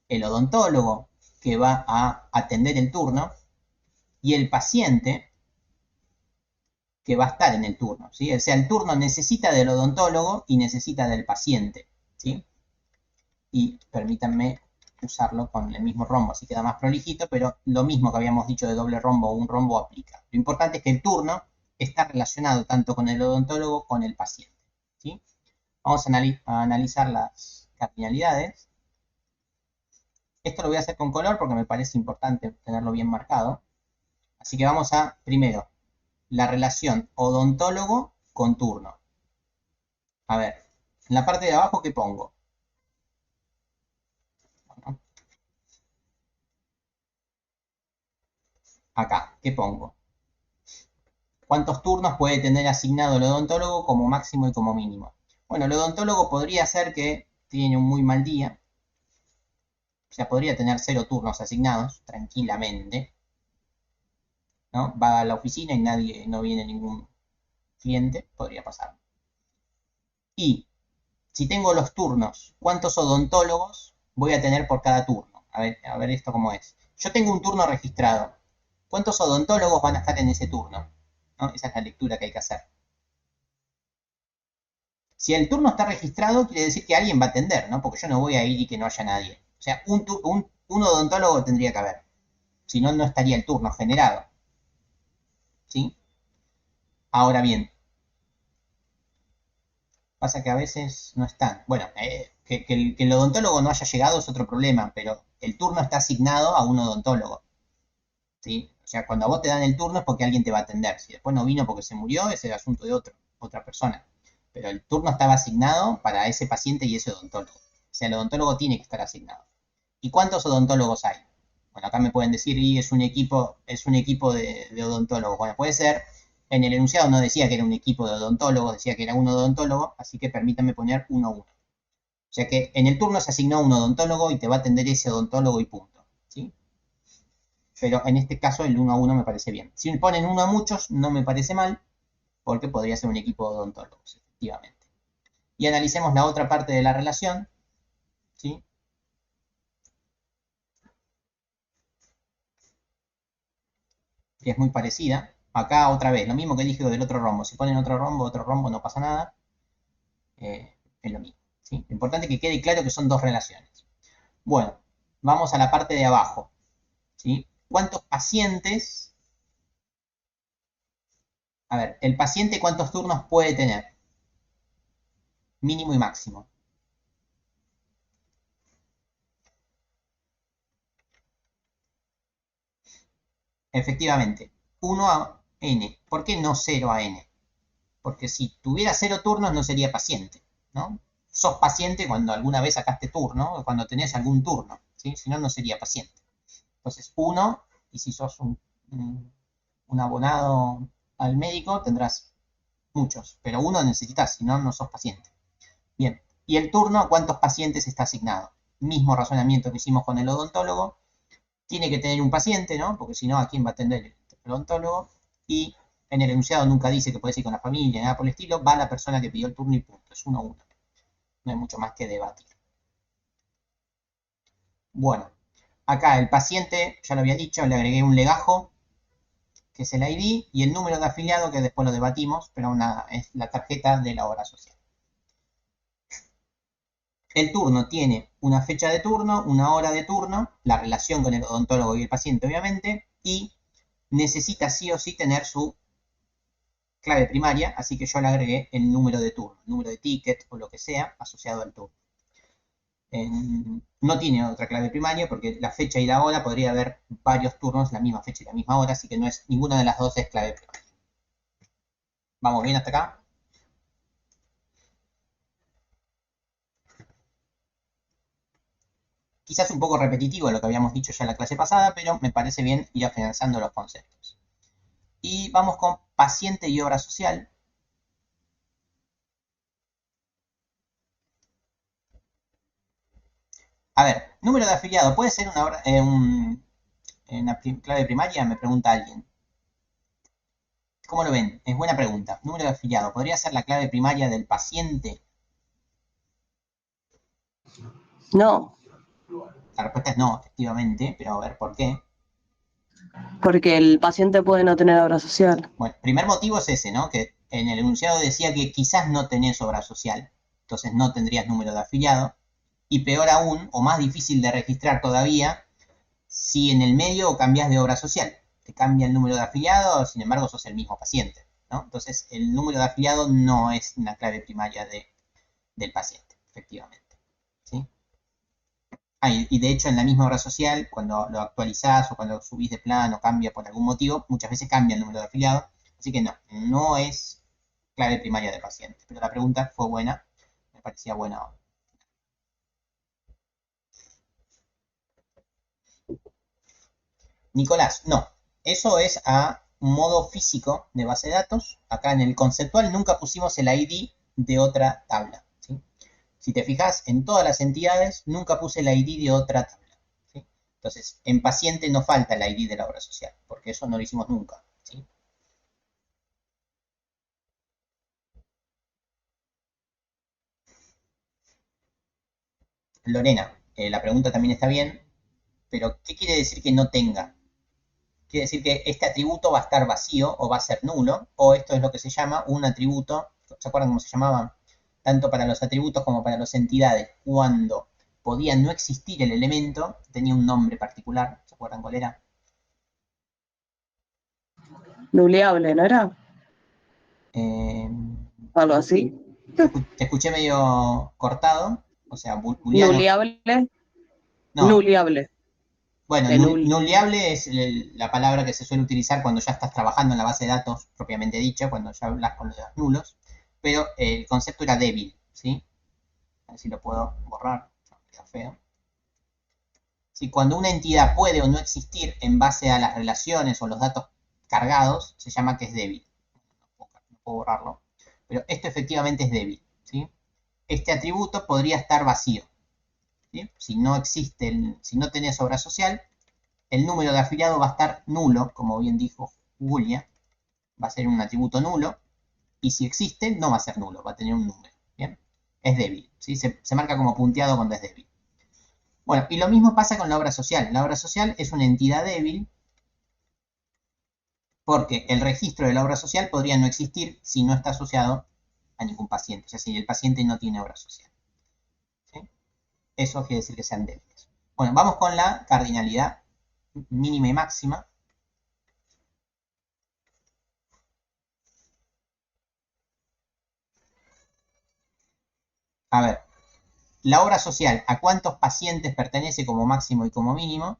el odontólogo que va a atender el turno y el paciente que va a estar en el turno, ¿sí? O sea, el turno necesita del odontólogo y necesita del paciente, ¿sí? Y permítanme usarlo con el mismo rombo, así queda más prolijito, pero lo mismo que habíamos dicho de doble rombo o un rombo aplica. Lo importante es que el turno está relacionado tanto con el odontólogo como con el paciente, ¿sí? Vamos a analizar las cardinalidades. Esto lo voy a hacer con color porque me parece importante tenerlo bien marcado. Así que vamos a, primero, la relación odontólogo con turno. A ver, en la parte de abajo, ¿qué pongo? Bueno, acá, ¿qué pongo? ¿Cuántos turnos puede tener asignado el odontólogo como máximo y como mínimo? Bueno, el odontólogo podría ser que tiene un muy mal día. O sea, podría tener 0 turnos asignados tranquilamente, ¿no? Va a la oficina y no viene ningún cliente, podría pasar. Y si tengo los turnos, ¿cuántos odontólogos voy a tener por cada turno? A ver esto cómo es. Yo tengo un turno registrado. ¿Cuántos odontólogos van a estar en ese turno? ¿No? Esa es la lectura que hay que hacer. Si el turno está registrado, quiere decir que alguien va a atender, ¿no? Porque yo no voy a ir y que no haya nadie. O sea, un odontólogo tendría que haber. Si no, no estaría el turno generado. ¿Sí? Ahora bien, pasa que a veces no están. Bueno, que el odontólogo no haya llegado es otro problema, pero el turno está asignado a un odontólogo. ¿Sí? O sea, cuando a vos te dan el turno es porque alguien te va a atender. Si después no vino porque se murió, ese es el asunto de otra persona. Pero el turno estaba asignado para ese paciente y ese odontólogo. O sea, el odontólogo tiene que estar asignado. ¿Y cuántos odontólogos hay? Bueno, acá me pueden decir, y es un equipo de odontólogos. Bueno, puede ser, en el enunciado no decía que era un equipo de odontólogos, decía que era un odontólogo, así que permítanme poner 1 a 1. O sea que en el turno se asignó un odontólogo y te va a atender ese odontólogo y punto. ¿Sí? Pero en este caso el 1 a 1 me parece bien. Si me ponen 1 a muchos, no me parece mal, porque podría ser un equipo de odontólogos, efectivamente. Y analicemos la otra parte de la relación, ¿sí? Que es muy parecida. Acá otra vez, lo mismo que dije del otro rombo. Si ponen otro rombo, no pasa nada. Es lo mismo, ¿sí? Lo importante es que quede claro que son dos relaciones. Bueno, vamos a la parte de abajo, ¿sí? ¿Cuántos pacientes? A ver, el paciente cuántos turnos puede tener, mínimo y máximo. Efectivamente, 1 a n. ¿Por qué no 0 a n? Porque si tuviera 0 turnos no sería paciente. ¿no? Sos paciente cuando alguna vez sacaste turno, o cuando tenés algún turno, ¿sí? Si no, no sería paciente. Entonces, uno, y si sos un abonado al médico, tendrás muchos, pero uno necesitas, si no, no sos paciente. Bien, y el turno, ¿a cuántos pacientes está asignado? Mismo razonamiento que hicimos con el odontólogo, tiene que tener un paciente, ¿no? Porque si no, ¿a quién va a atender el odontólogo? Y en el enunciado nunca dice que puedes ir con la familia, nada por el estilo, va la persona que pidió el turno y punto, es uno a uno. No hay mucho más que debatir. Bueno, acá el paciente, ya lo había dicho, le agregué un legajo, que es el ID, y el número de afiliado, que después lo debatimos, pero es la tarjeta de la obra social. El turno tiene una fecha de turno, una hora de turno, la relación con el odontólogo y el paciente, obviamente, y necesita sí o sí tener su clave primaria, así que yo le agregué el número de turno, el número de ticket o lo que sea asociado al turno. No tiene otra clave primaria porque la fecha y la hora podría haber varios turnos, la misma fecha y la misma hora, así que no es ninguna de las dos es clave primaria. ¿Vamos bien hasta acá? Quizás un poco repetitivo lo que habíamos dicho ya en la clase pasada, pero me parece bien ir afianzando los conceptos. Y vamos con paciente y obra social. A ver, número de afiliado, ¿puede ser una clave primaria? Me pregunta alguien. ¿Cómo lo ven? Es buena pregunta. Número de afiliado, ¿podría ser la clave primaria del paciente? No, La respuesta es no, efectivamente, pero a ver por qué. porque el paciente puede no tener obra social. Bueno, primer motivo es ese, ¿no? Que en el enunciado decía que quizás no tenés obra social, entonces no tendrías número de afiliado. Y peor aún, o más difícil de registrar todavía, si en el medio cambias de obra social. Te cambia el número de afiliado, sin embargo sos el mismo paciente, ¿no? Entonces el número de afiliado no es una clave primaria del paciente, efectivamente. ¿Sí? Y de hecho en la misma obra social, cuando lo actualizás o cuando subís de plan o cambia por algún motivo, muchas veces cambia el número de afiliados. Así que no, no es clave primaria de paciente. Pero la pregunta fue buena, me parecía buena. Nicolás, no. Eso es a modo físico de base de datos. Acá en el conceptual nunca pusimos el ID de otra tabla. ¿Sí? Si te fijas, en todas las entidades nunca puse el ID de otra tabla. ¿Sí? Entonces, en paciente no falta el ID de la obra social, porque eso no lo hicimos nunca. ¿Sí? Lorena, la pregunta también está bien, pero ¿qué quiere decir que no tenga? Quiere decir que este atributo va a estar vacío o va a ser nulo, o esto es lo que se llama un atributo, ¿se acuerdan cómo se llamaban? Tanto para los atributos como para las entidades, cuando podía no existir el elemento, tenía un nombre particular, ¿se acuerdan cuál era? Nuleable, ¿no era? Eh, Algo así. te escuché medio cortado, o sea, booleano. Nuleable, No, nuleable, bueno, de null. nulleable es la palabra que se suele utilizar cuando ya estás trabajando en la base de datos propiamente dicha, cuando ya hablas con los nulos, pero el concepto era débil, ¿sí? A ver si lo puedo borrar, queda feo. Si cuando una entidad puede o no existir en base a las relaciones o los datos cargados, se llama que es débil. No puedo borrarlo, pero esto efectivamente es débil, ¿sí? Este atributo podría estar vacío, ¿sí? Si no existe, si no tenés obra social, el número de afiliado va a estar nulo, como bien dijo Julia, va a ser un atributo nulo, y si existe, no va a ser nulo, va a tener un número, ¿bien? Es débil, ¿sí? Se marca como punteado cuando es débil. Bueno, y lo mismo pasa con la obra social. La obra social es una entidad débil porque el registro de la obra social podría no existir si no está asociado a ningún paciente, o sea, si el paciente no tiene obra social. ¿Sí? Eso quiere decir que sean débiles. Bueno, vamos con la cardinalidad mínima y máxima. A ver, la obra social, ¿a cuántos pacientes pertenece como máximo y como mínimo?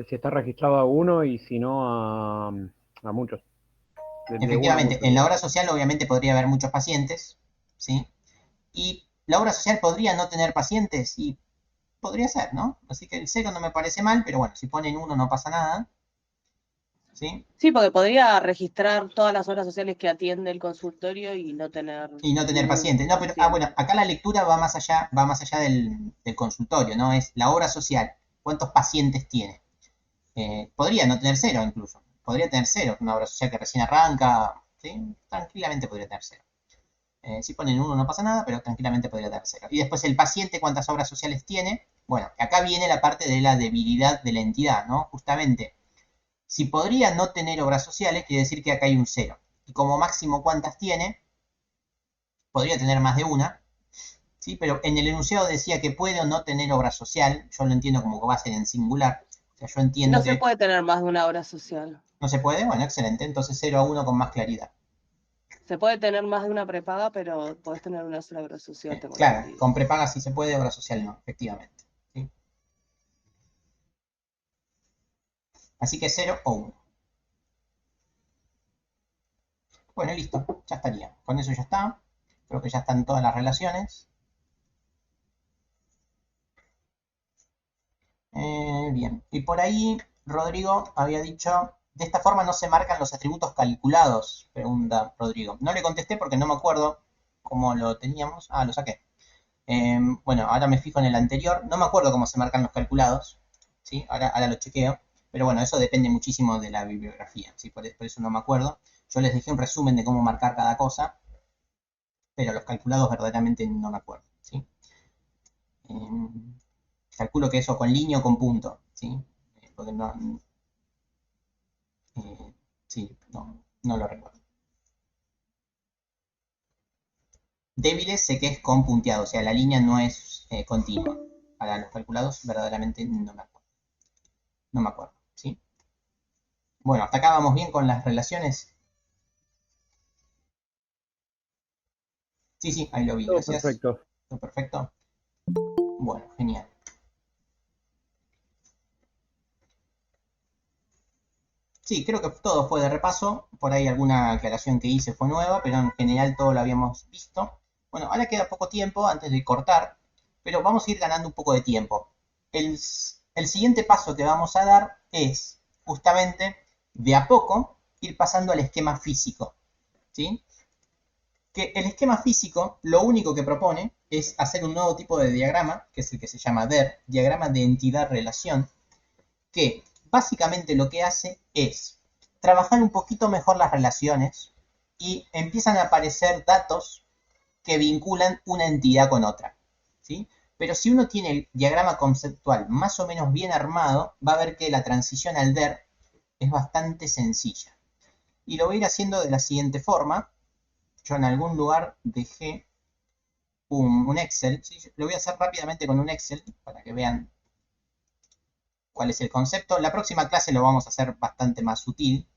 Si está registrado a uno y si no a muchos. de una Efectivamente, mutua. en la obra social obviamente podría haber muchos pacientes, ¿sí? Y la obra social podría no tener pacientes y podría ser, ¿no? Así que el 0 no me parece mal, pero bueno, si ponen 1 no pasa nada, ¿sí? Sí, porque podría registrar todas las obras sociales que atiende el consultorio y no tener Y no tener ningún pacientes. No, pero bueno, paciente. acá la lectura va más allá del consultorio, ¿no? Es la obra social. ¿Cuántos pacientes tiene? Podría no tener 0 incluso. Podría tener 0, una obra social que recién arranca, ¿sí? Tranquilamente podría tener 0. Si ponen 1 no pasa nada, pero tranquilamente podría tener 0. Y después el paciente, ¿cuántas obras sociales tiene? Bueno, acá viene la parte de la debilidad de la entidad, ¿no? Justamente, si podría no tener obras sociales, quiere decir que acá hay un 0. Y como máximo, ¿cuántas tiene? Podría tener más de una, ¿sí? Pero en el enunciado decía que puede o no tener obra social. Yo lo entiendo como que va a ser en singular. O sea, yo No entiendo se que puede tener más de una obra social. no se puede. Bueno, excelente. Entonces 0 a 1 con más claridad. Se puede tener más de una prepaga, pero podés tener una sola obra social, tengo Claro, entendido. con prepaga sí se puede, obra social no, efectivamente. ¿Sí? Así que 0 o 1. Bueno, listo, ya estaría. Con eso ya está. Creo que ya están todas las relaciones. Bien. Y por ahí, Rodrigo había dicho, de esta forma no se marcan los atributos calculados, pregunta Rodrigo. No le contesté porque no me acuerdo cómo lo teníamos. Ah, lo saqué. Bueno, ahora me fijo en el anterior. No me acuerdo cómo se marcan los calculados. ¿Sí? Ahora lo chequeo. Pero bueno, eso depende muchísimo de la bibliografía. ¿Sí? Por eso no me acuerdo. Yo les dejé un resumen de cómo marcar cada cosa. Pero los calculados verdaderamente no me acuerdo. ¿Sí? Eh, Calculo que eso con línea o con punto. ¿Sí? Porque no, sí, no lo recuerdo. Débiles sé que es con punteado, o sea, la línea no es continua. Para los calculados verdaderamente no me acuerdo. No me acuerdo, ¿sí? Bueno, hasta acá vamos bien con las relaciones. Sí, sí, ahí lo vi, Todo gracias. perfecto. Todo perfecto. Bueno, genial. Sí, creo que todo fue de repaso. Por ahí alguna aclaración que hice fue nueva, pero en general todo lo habíamos visto. Bueno, ahora queda poco tiempo antes de cortar, pero vamos a ir ganando un poco de tiempo. El siguiente paso que vamos a dar es justamente de a poco ir pasando al esquema físico. ¿Sí? Que el esquema físico lo único que propone es hacer un nuevo tipo de diagrama, que es el que se llama DER, diagrama de entidad-relación, que básicamente lo que hace es trabajar un poquito mejor las relaciones y empiezan a aparecer datos que vinculan una entidad con otra, ¿sí? Pero si uno tiene el diagrama conceptual más o menos bien armado, va a ver que la transición al DER es bastante sencilla. Y lo voy a ir haciendo de la siguiente forma. Yo en algún lugar dejé un Excel, ¿sí? Lo voy a hacer rápidamente con un Excel para que vean cuál es el concepto. La próxima clase lo vamos a hacer bastante más sutil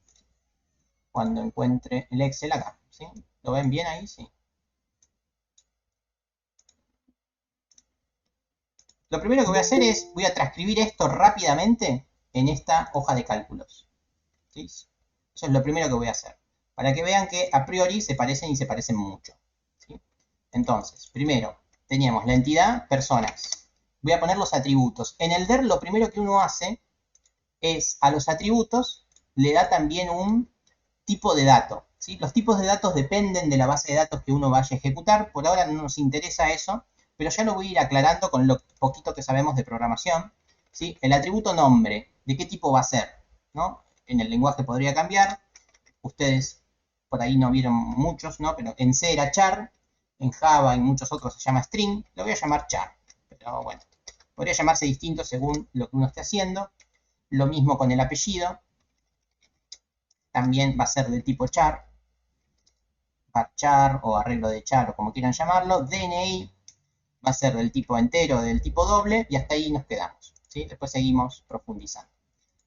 cuando encuentre el Excel acá. ¿Sí? ¿Lo ven bien ahí? Sí. Lo primero que voy a hacer es, voy a transcribir esto rápidamente en esta hoja de cálculos. ¿Sí? Eso es lo primero que voy a hacer. Para que vean que a priori se parecen y se parecen mucho. ¿Sí? Entonces, primero, teníamos la entidad, personas. Voy a poner los atributos. En el DER lo primero que uno hace es a los atributos le da también un tipo de dato. ¿Sí? Los tipos de datos dependen de la base de datos que uno vaya a ejecutar. Por ahora no nos interesa eso, pero ya lo voy a ir aclarando con lo poquito que sabemos de programación. ¿Sí? El atributo nombre, ¿de qué tipo va a ser? ¿No? En el lenguaje podría cambiar. Ustedes por ahí no vieron muchos, ¿no? Pero en C era char, en Java y muchos otros se llama string. Lo voy a llamar char. Pero bueno, podría llamarse distinto según lo que uno esté haciendo. Lo mismo con el apellido. También va a ser del tipo char, varchar o arreglo de char o como quieran llamarlo. DNI va a ser del tipo entero, del tipo doble y hasta ahí nos quedamos. ¿Sí? Después seguimos profundizando.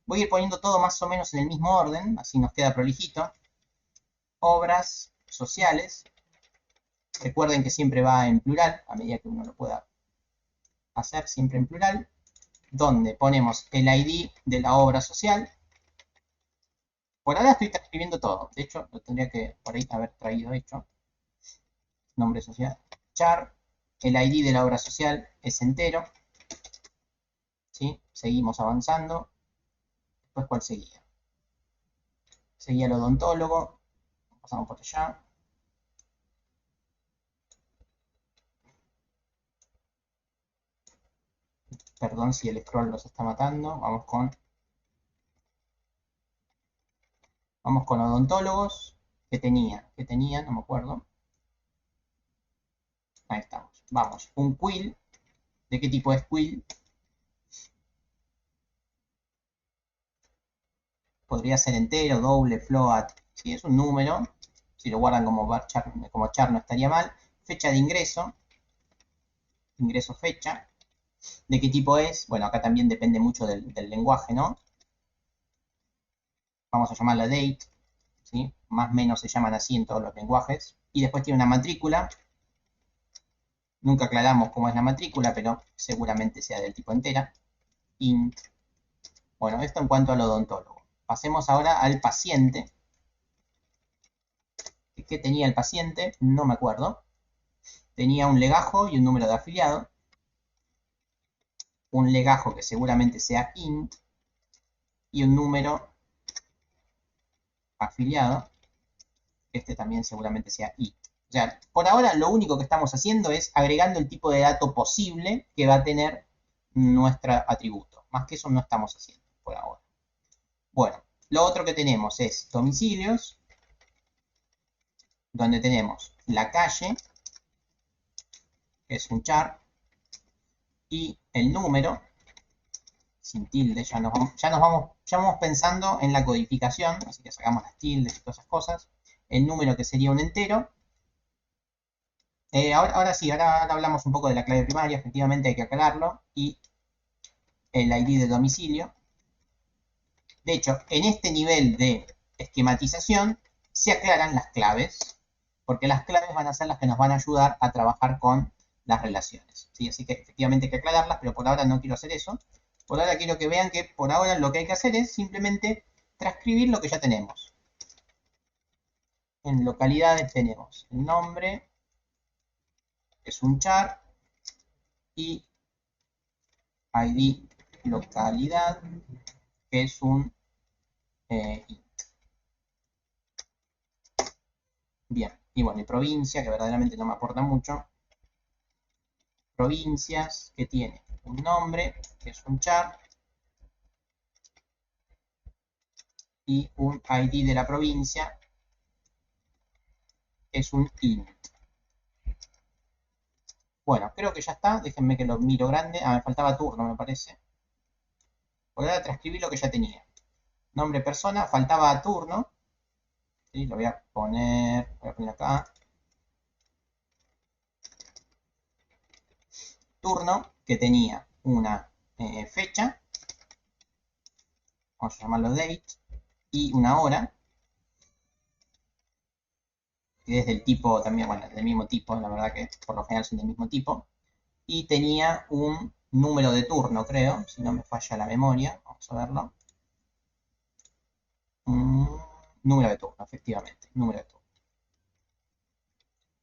Voy a ir poniendo todo más o menos en el mismo orden, así nos queda prolijito. Obras sociales. Recuerden que siempre va en plural, a medida que uno lo pueda hacer, siempre en plural. Donde ponemos el ID de la obra social. Por ahora estoy transcribiendo todo. De hecho, lo tendría que por ahí haber traído hecho. Nombre social. Char. El ID de la obra social es entero. ¿Sí? Seguimos avanzando. Después, ¿cuál seguía? Seguía el odontólogo. Pasamos por allá. Perdón si el scroll los está matando. Vamos con odontólogos. ¿Qué tenía? ¿Qué tenía? No me acuerdo. Ahí estamos. Vamos. Un quill. ¿De qué tipo es quill? Podría ser entero, doble, float. Si es un número. Si lo guardan como char no estaría mal. Fecha de ingreso. Ingreso fecha. ¿De qué tipo es? Bueno, acá también depende mucho del lenguaje, ¿no? Vamos a llamarla date. ¿Sí? Más o menos se llaman así en todos los lenguajes. Y después tiene una matrícula. Nunca aclaramos cómo es la matrícula, pero seguramente sea del tipo entera. Int. Bueno, esto en cuanto al odontólogo. Pasemos ahora al paciente. ¿Qué tenía el paciente? No me acuerdo. Tenía un legajo y un número de afiliado. Un legajo que seguramente sea int. Y un número afiliado. Este también seguramente sea int. O sea, por ahora lo único que estamos haciendo es agregando el tipo de dato posible que va a tener nuestro atributo. Más que eso no estamos haciendo por ahora. Bueno, lo otro que tenemos es domicilios, donde tenemos la calle, que es un char, y el número, sin tilde, ya vamos pensando en la codificación, así que sacamos las tildes y todas esas cosas. El número, que sería un entero. Ahora sí, ahora hablamos un poco de la clave primaria, efectivamente hay que aclararlo, y el ID de domicilio. De hecho, en este nivel de esquematización se aclaran las claves, porque las claves van a ser las que nos van a ayudar a trabajar con las relaciones. ¿Sí? Así que efectivamente hay que aclararlas, pero por ahora no quiero hacer eso. Por ahora quiero que vean que por ahora lo que hay que hacer es simplemente transcribir lo que ya tenemos. En localidades tenemos el nombre, que es un char, y ID localidad, que es un int. Bien, y bueno, y provincia, que verdaderamente no me aporta mucho. Provincias, que tiene un nombre, que es un char, y un ID de la provincia, que es un int. Bueno, creo que ya está. Déjenme que lo miro grande. Me faltaba turno, me parece. Voy a transcribir lo que ya tenía. Nombre persona, faltaba turno. ¿Sí? Lo voy a poner acá. Turno, que tenía una fecha. Vamos a llamarlo date. Y una hora. Que es del tipo también, bueno, del mismo tipo. La verdad que por lo general son del mismo tipo. Y tenía un número de turno, creo. Si no me falla la memoria. Vamos a verlo. Número de turno, efectivamente. Número de turno.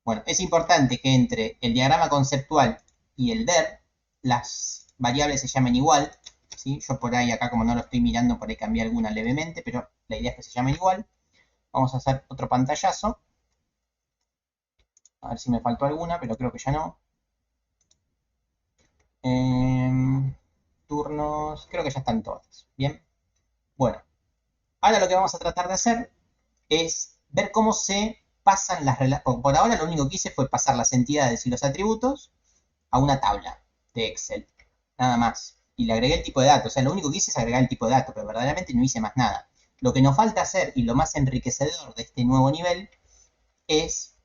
Bueno, es importante que entre el diagrama conceptual y el DER, las variables se llamen igual. ¿Sí? Yo por ahí acá, como no lo estoy mirando, por ahí cambié alguna levemente, pero la idea es que se llamen igual. Vamos a hacer otro pantallazo. A ver si me faltó alguna, pero creo que ya no. Turnos, creo que ya están todas. Bien. Bueno, ahora lo que vamos a tratar de hacer es ver cómo se pasan las relaciones. Por ahora lo único que hice fue pasar las entidades y los atributos a una tabla de Excel. Nada más. Y le agregué el tipo de datos. O sea, lo único que hice es agregar el tipo de datos, pero verdaderamente no hice más nada. Lo que nos falta hacer, y lo más enriquecedor de este nuevo nivel, es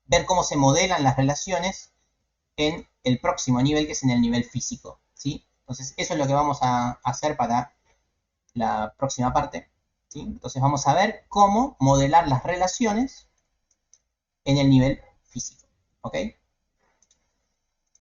ver cómo se modelan las relaciones en el próximo nivel, que es en el nivel físico. ¿Sí? Entonces, eso es lo que vamos a hacer para la próxima parte. ¿Sí? Entonces, vamos a ver cómo modelar las relaciones en el nivel físico. ¿Ok?